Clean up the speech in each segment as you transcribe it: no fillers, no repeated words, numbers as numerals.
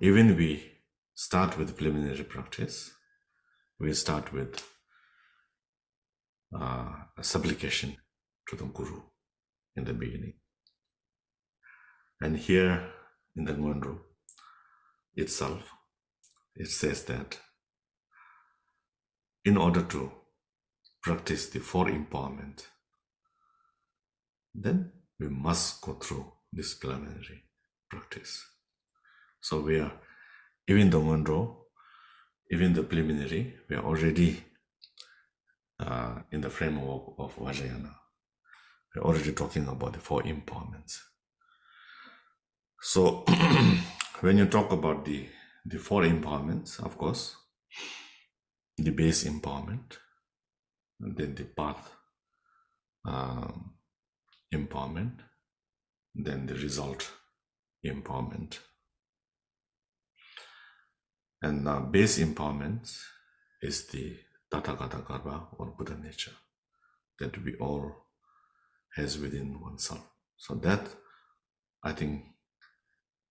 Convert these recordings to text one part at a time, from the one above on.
even we start with preliminary practice, we start with a supplication to the Guru in the beginning. And here in the Ngondro itself, it says that in order to practice the four empowerment, then we must go through this preliminary practice. So we are, even the Ngondro, even the preliminary, we are already in the framework of Vajrayana. We're already talking about the four empowerments. So when you talk about the four empowerments, of course, the base empowerment, and then the path empowerment, then the result empowerment. And base empowerment is the Tathagata Garbha or Buddha nature that we all has within oneself. So that, I think,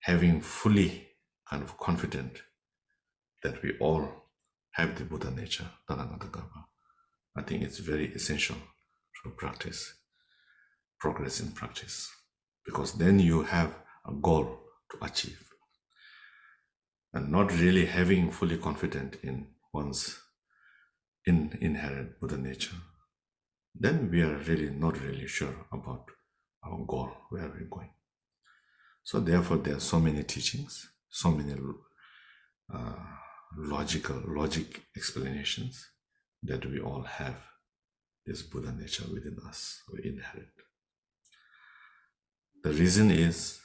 having fully kind of confident that we all have the Buddha nature, Tathagata Garbha, I think it's very essential to practice, progress in practice, because then you have a goal to achieve. And not really having fully confident in one's inherent Buddha nature, then we are really not really sure about our goal, where we're going. So therefore, there are so many teachings, so many logic explanations that we all have this Buddha nature within us, we inherit. The reason is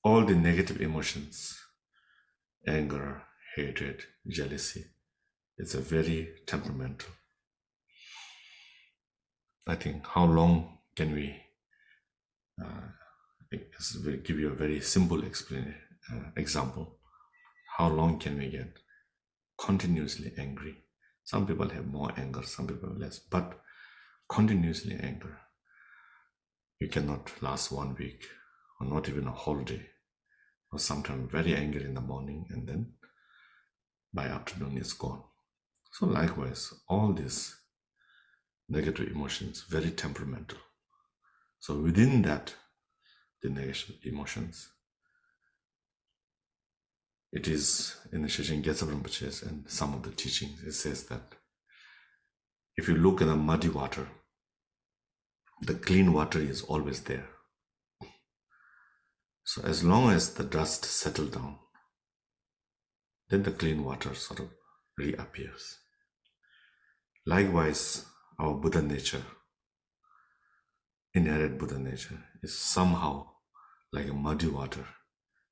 all the negative emotions, anger, hatred, jealousy, it's a very temperamental. I think how long can we, will give you a very simple example. How long can we get continuously angry? Some people have more anger, some people have less, but continuously anger. You cannot last 1 week or not even a whole day, or sometimes very angry in the morning and then by afternoon it's gone. So likewise, all these negative emotions, very temperamental. So within that, the negative emotions, it is in the Sheshen Gyatso Rinpoche's and some of the teachings, it says that if you look at the muddy water, the clean water is always there. So as long as the dust settles down, then the clean water sort of reappears. Likewise, our Buddha nature, inherent Buddha nature, is somehow like a muddy water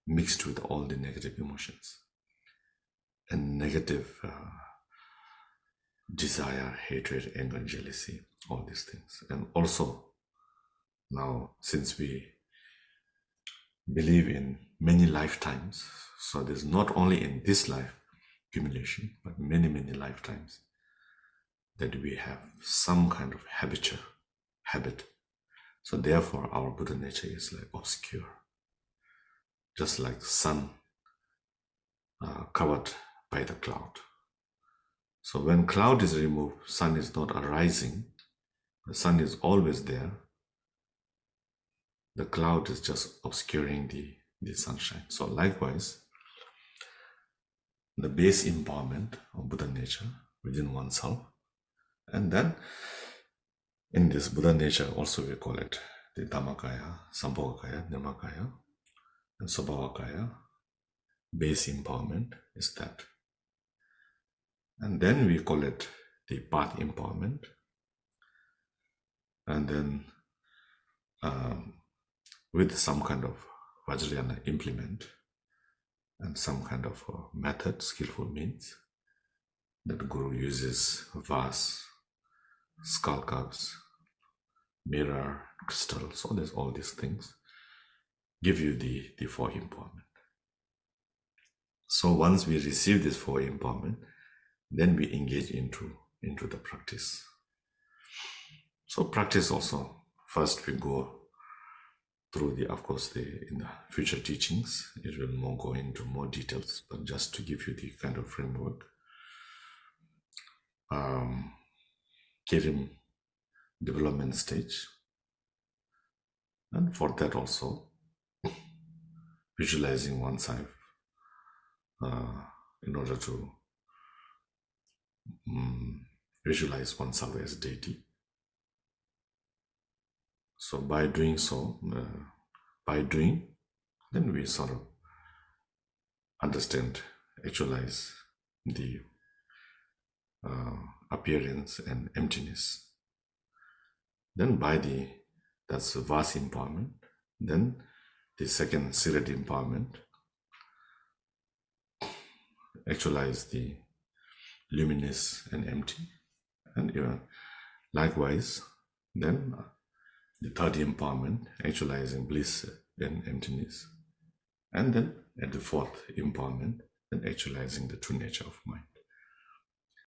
mixed with all the negative emotions and negative desire, hatred, anger, jealousy, all these things. And also now, since we believe in many lifetimes, so there's not only in this life accumulation, but many lifetimes that we have some kind of habit. So therefore our Buddha nature is like obscure, just like sun covered by the cloud. So when cloud is removed, sun is not arising, the sun is always there. The cloud is just obscuring the sunshine. So likewise, the base empowerment of Buddha nature within oneself, and then in this Buddha nature also we call it the Dhammakaya, Sambhogakaya, Nirmakaya, and Svabhavakaya. Base empowerment is that. And then we call it the path empowerment. And then with some kind of Vajrayana implement and some kind of method, skillful means, that the Guru uses vase, skull cups, mirror, crystal, so there's all these things, give you the four empowerment. So once we receive this four empowerment, then we engage into the practice. So practice also, first we go through of course, in the future teachings, it will go into more details, but just to give you the kind of framework. Kirim development stage, and for that also visualizing oneself in order to visualize oneself as deity. So by doing so, then we sort of understand, actualize the appearance and emptiness. Then that's vast empowerment. Then the second Sirat empowerment, actualize the luminous and empty. And even likewise, then the third empowerment, actualizing bliss and emptiness. And then at the fourth empowerment, then actualizing the true nature of mind.